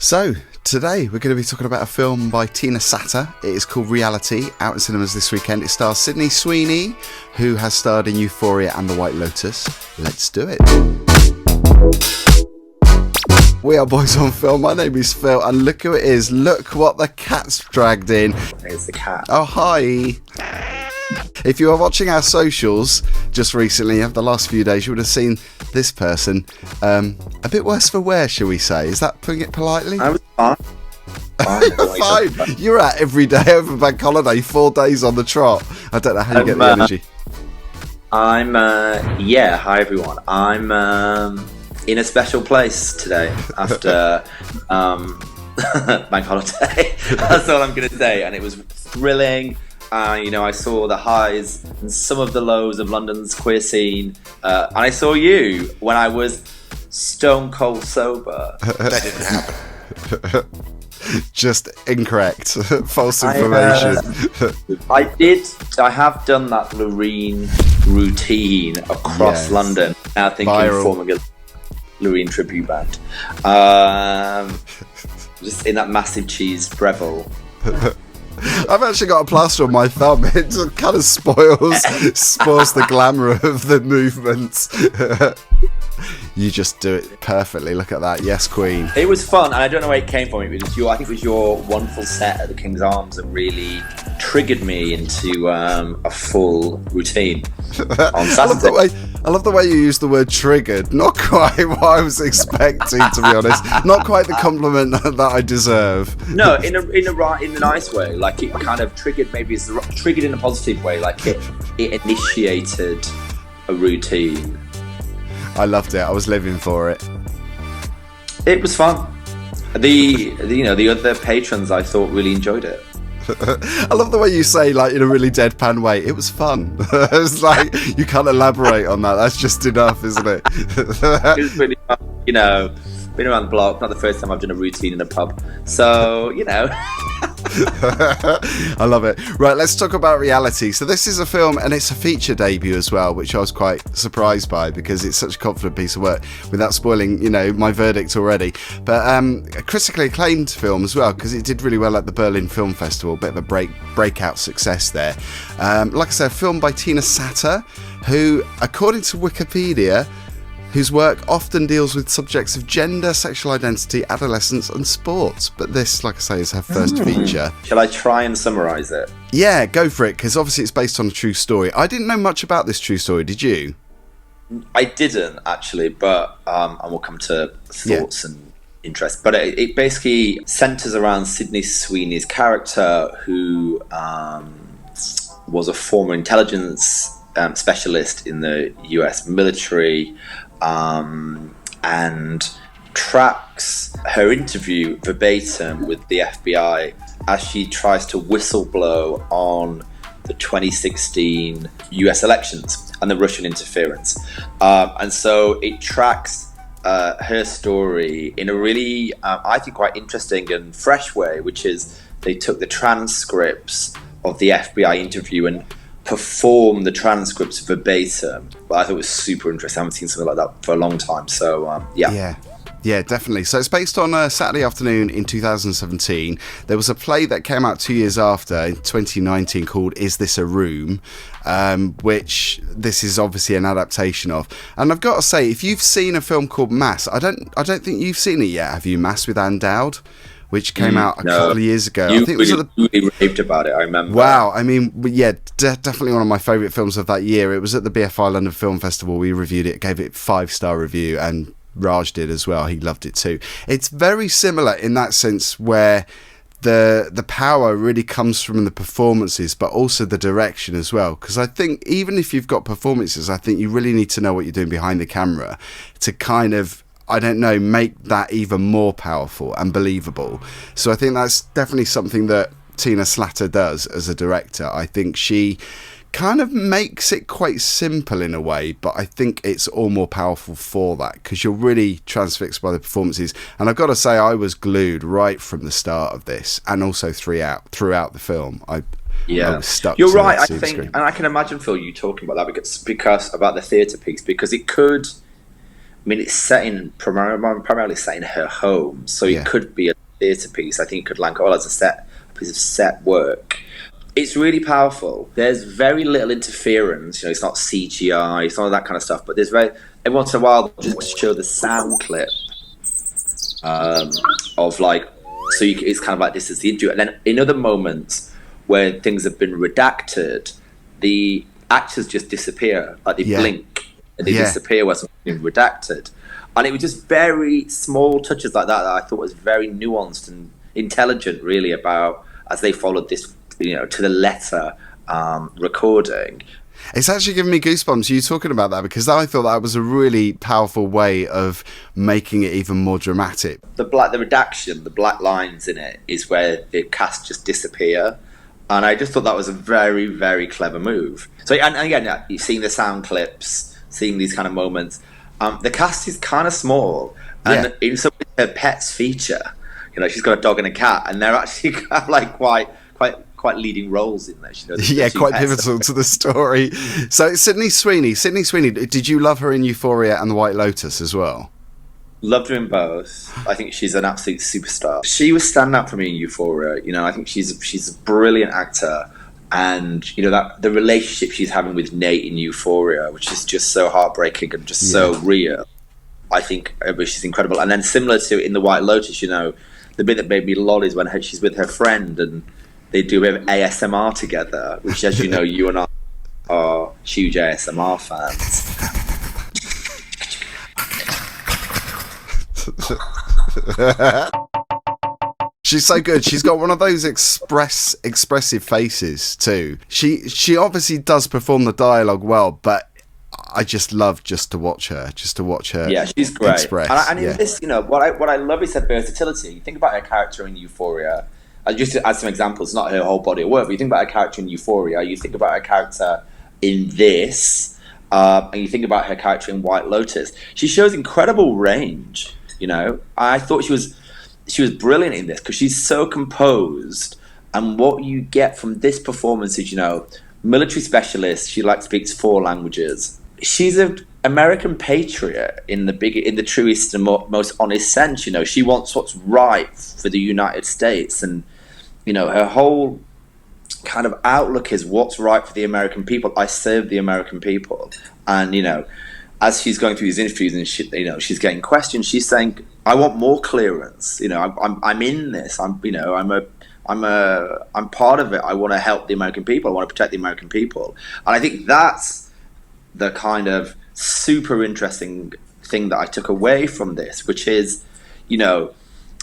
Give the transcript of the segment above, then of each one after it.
So, today we're going to be talking about a film by Tina Satter. It is called Reality, out in cinemas this weekend. It stars Sydney Sweeney, who has starred in Euphoria and The White Lotus. Let's do it. We are Boys on Film. My name is Phil, and look who it is. Look what the cat's dragged in. There's the cat. Oh, hi. If you are watching our socials just recently, over the last few days, you would have seen this person a bit worse for wear, shall we say? Is that putting it politely? I was fine. Fine. You're out every day over bank holiday, 4 days on the trot. I don't know how you get the energy. Hi everyone. I'm in a special place today after bank holiday. That's all I'm going to say. And it was thrilling. I saw the highs and some of the lows of London's queer scene. And I saw you when I was stone cold sober. That didn't happen. Just incorrect. False information. I have done that Loreen routine across London. Now thinking of forming a Loreen tribute band. Just in that massive cheese Breville. I've actually got a plaster on my thumb. It kind of spoils the glamour of the movement. You just do it perfectly. Look at that. Yes, Queen. It was fun, and I don't know where it came from. I think it was your wonderful set at the King's Arms that really triggered me into a full routine on Saturday. I love the way you use the word triggered. Not quite what I was expecting, to be honest. Not quite the compliment that I deserve. No, in a nice way. Like, it kind of triggered. Maybe it's triggered in a positive way. Like it initiated a routine. I loved it. I was living for it. It was fun. The other patrons, I thought, really enjoyed it. I love the way you say, like, in a really deadpan way, it was fun. It's like, you can't elaborate on that. That's just enough, isn't it? It was really fun. Been around the block. Not the first time I've done a routine in a pub. So, I love it. Right, let's talk about Reality. So this is a film, and it's a feature debut as well, which I was quite surprised by because it's such a confident piece of work without spoiling, my verdict already. But a critically acclaimed film as well, because it did really well at the Berlin Film Festival. Bit of a breakout success there. Like I said, a film by Tina Satter, who, according to Wikipedia, whose work often deals with subjects of gender, sexual identity, adolescence and sports. But this, like I say, is her first feature. Shall I try and summarise it? Yeah, go for it, because obviously it's based on a true story. I didn't know much about this true story, did you? I didn't, actually, but and we'll come to thoughts and interest. But it basically centres around Sydney Sweeney's character, who was a former intelligence specialist in the US military, and tracks her interview verbatim with the FBI as she tries to whistleblow on the 2016 US elections and the Russian interference. And so it tracks her story in a really, I think, quite interesting and fresh way, which is they took the transcripts of the FBI interview and perform the transcripts verbatim. But I thought it was super interesting. I haven't seen something like that for a long time. So, Yeah, definitely. So it's based on a Saturday Afternoon in 2017. There was a play that came out 2 years after, in 2019, called Is This a Room? Which this is obviously an adaptation of. And I've got to say, if you've seen a film called Mass, I don't think you've seen it yet, have you? Mass with Anne Dowd? Which came out a couple of years ago. I think it was really raved about it, I remember. Wow, I mean, yeah, definitely one of my favourite films of that year. It was at the BFI London Film Festival. We reviewed it, gave it 5-star review, and Raj did as well. He loved it too. It's very similar in that sense, where the power really comes from the performances, but also the direction as well. Because I think even if you've got performances, I think you really need to know what you're doing behind the camera to kind of, I don't know, make that even more powerful and believable. So I think that's definitely something that Tina Satter does as a director. I think she kind of makes it quite simple in a way, but I think it's all more powerful for that, because you're really transfixed by the performances. And I've got to say, I was glued right from the start of this, and also throughout the film. I was stuck. You're right. I think, and I can imagine, Phil, you talking about that because about the theatre piece, because it could mean, it's primarily set in her home, so it could be a theatre piece. I think it could rank all as a piece of set work. It's really powerful. There's very little interference. It's not CGI, it's not that kind of stuff. But there's every once in a while just show the sound clip of like. So it's kind of like this is the interview, and then in other moments where things have been redacted, the actors just disappear, like they blink and they disappear where something's been redacted. And it was just very small touches like that I thought was very nuanced and intelligent, really, about as they followed this, to the letter recording. It's actually giving me goosebumps, you talking about that, because I thought that was a really powerful way of making it even more dramatic. The redaction, the black lines in it, is where the cast just disappear. And I just thought that was a very, very clever move. So, and again, you've seen the sound clips, seeing these kind of moments. The cast is kind of small. And in some ways, her pets feature. She's got a dog and a cat, and they're actually kind of like quite leading roles in there. Quite pivotal to the story. So Sydney Sweeney, did you love her in Euphoria and The White Lotus as well? Loved her in both. I think she's an absolute superstar. She was standing out for me in Euphoria. I think she's a brilliant actor, and that the relationship she's having with Nate in Euphoria, which is just so heartbreaking and just so real. I think she's incredible. And then similar to in The White Lotus, the bit that made me lol is when she's with her friend and they do a bit of ASMR together, which, as you know, you and I are huge ASMR fans. She's so good. She's got one of those expressive faces too. She obviously does perform the dialogue well, but I just love to watch her. Yeah, she's great. Express. And in this, what I love is her versatility. You think about her character in Euphoria. Just to add some examples, not her whole body of work, but you think about her character in Euphoria, you think about her character in this, and you think about her character in White Lotus. She shows incredible range. I thought she was brilliant in this because she's so composed, and what you get from this performance is, military specialist. She speaks 4 languages. She's an American patriot in the truest and most honest sense. She wants what's right for the United States, and her whole kind of outlook is what's right for the American people. I serve the American people, and as she's going through these interviews and she's getting questioned, she's saying, "I want more clearance. I'm in this. I'm part of it. I want to help the American people. I want to protect the American people." And I think that's the kind of super interesting thing that I took away from this, which is,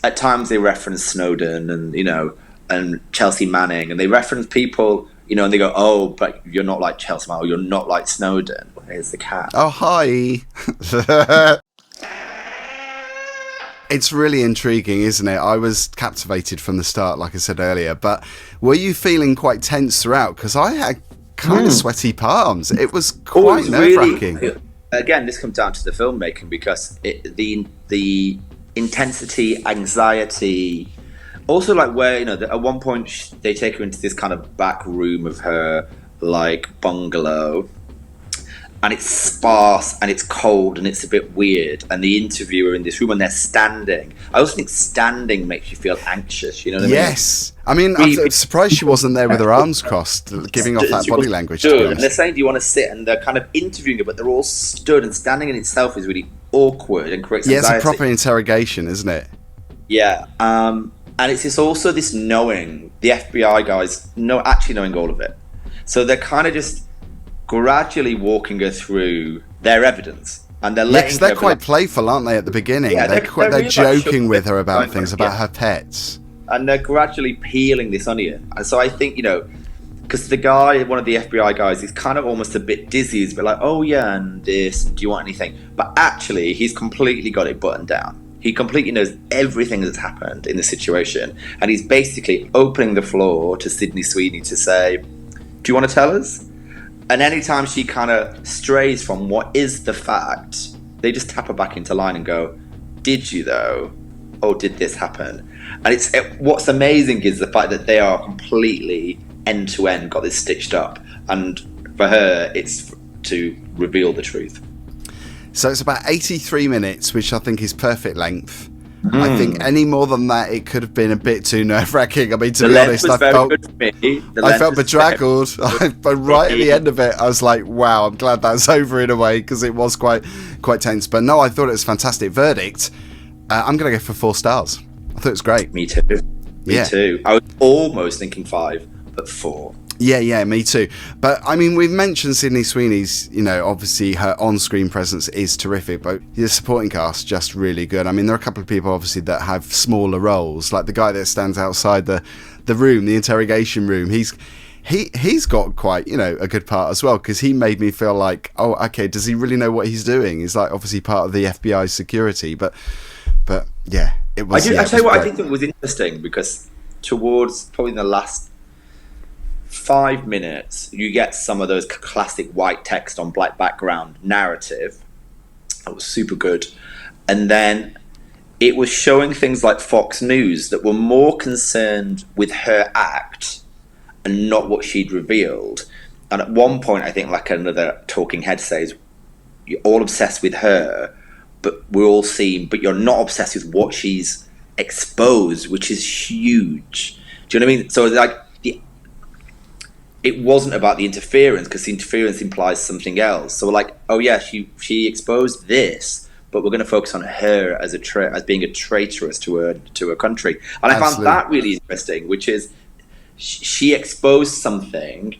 at times they reference Snowden and Chelsea Manning, and they reference people, and they go, "Oh, but you're not like Chelsea Manning, or you're not like Snowden." Here's the cat. Oh, hi. It's really intriguing, isn't it? I was captivated from the start, like I said earlier, but were you feeling quite tense throughout? Because I had kind of sweaty palms. It was quite nerve-wracking. Really, again, this comes down to the filmmaking, because the intensity, anxiety, also where at one point they take her into this kind of back room of her bungalow, and it's sparse and it's cold and it's a bit weird, and the interviewer in this room, and they're standing. I also think standing makes you feel anxious, you know what I mean? Yes. I mean, I'm surprised she wasn't there with her arms crossed, giving off that body language. Stood, and they're saying, "Do you want to sit?" And they're kind of interviewing her, but they're all stood, and standing in itself is really awkward and creates anxiety. It's a proper interrogation, isn't it? Yeah. And it's also this knowing, the FBI guys actually knowing all of it. So they're kind of just gradually walking her through their evidence. And they're letting they're quite playful, aren't they, at the beginning? Yeah, they're joking with her about things, about her pets. And they're gradually peeling this onion. And so I think, because the guy, one of the FBI guys, is kind of almost a bit dizzy. He's a bit like, "Oh yeah, and this, do you want anything?" But actually, he's completely got it buttoned down. He completely knows everything that's happened in the situation. And he's basically opening the floor to Sydney Sweeney to say, "Do you want to tell us?" And anytime she kind of strays from what is the fact, they just tap her back into line and go, "Did you though? Or did this happen?" And what's amazing is the fact that they are completely end to end got this stitched up. And for her, it's to reveal the truth. So it's about 83 minutes, which I think is perfect length. I think any more than that, it could have been a bit too nerve-wracking. I mean, to be honest, I felt bedraggled. But right at the end of it, I was like, wow, I'm glad that's over in a way, because it was quite tense. But no, I thought it was fantastic. Verdict, I'm going to go for 4 stars. I thought it was great. Me too. Me too. I was almost thinking 5, but 4. Yeah, me too. But I mean, we've mentioned Sydney Sweeney's, obviously her on-screen presence is terrific, but the supporting cast just really good. I mean, there are a couple of people obviously that have smaller roles, like the guy that stands outside the room, the interrogation room. He's got quite, a good part as well, because he made me feel like, oh, okay, does he really know what he's doing? He's like obviously part of the FBI security, but yeah, it was. I tell you what, I think it was interesting because towards probably the last 5 minutes, you get some of those classic white text on black background narrative. That was super good. And then it was showing things like Fox News that were more concerned with her act and not what she'd revealed. And at one point, I think like another talking head says, you're all obsessed with her, but you're not obsessed with what she's exposed, which is huge. Do you know what I mean? So like, it wasn't about the interference, because the interference implies something else. So like, oh yeah, she exposed this, but we're going to focus on her as being a traitoress to her country. And I found that really interesting, which is she exposed something,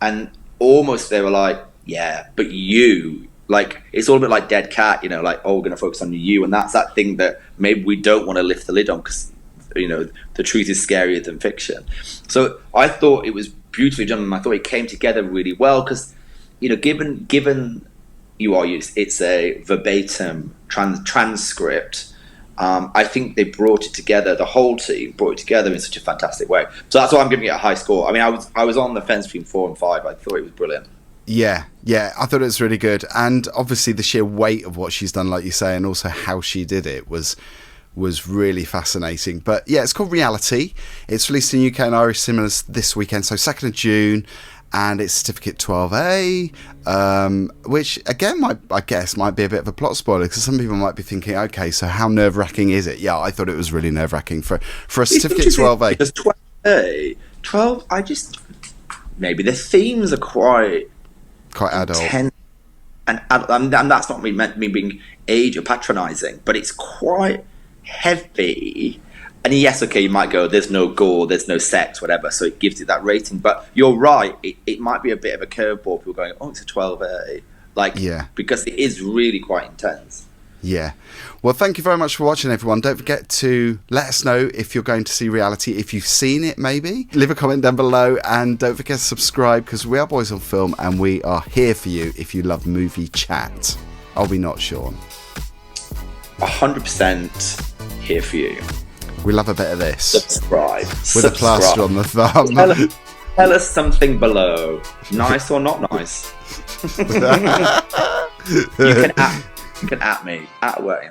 and almost they were like, yeah, but you, like, it's all a bit like Dead Cat, like, oh, we're going to focus on you, and that's that thing that maybe we don't want to lift the lid on, because the truth is scarier than fiction. So I thought it was beautifully done, and I thought it came together really well, because given it's a verbatim transcript, I think they brought it together, the whole team brought it together in such a fantastic way. So that's why I'm giving it a high score. I mean, I was on the fence between 4 and 5. I thought it was brilliant. Yeah, I thought it was really good, and obviously the sheer weight of what she's done, like you say, and also how she did it was really fascinating. But yeah, it's called Reality. It's released in UK and Irish cinemas this weekend, so 2nd of June, and it's certificate 12A, which again might be a bit of a plot spoiler, because some people might be thinking, okay, so how nerve-wracking is it? Yeah, I thought it was really nerve-wracking for a certificate 12A. Because 12A, maybe the themes are quite adult. Intense, and that's not me being age or patronising, but it's quite heavy. And yes, okay, you might go, there's no gore, there's no sex, whatever, so it gives it that rating. But you're right, it might be a bit of a curveball. People going, oh, it's a 12A, because it is really quite intense. Yeah. Well, thank you very much for watching, everyone. Don't forget to let us know if you're going to see Reality, if you've seen it, maybe. Leave a comment down below, and don't forget to subscribe, because we are Boys on Film, and we are here for you if you love movie chat. Are we not, Sean? 100% here for you. We love a bit of this. Subscribe. With a plaster on the thumb. Tell us something below. Nice or not nice? You can at me. At way.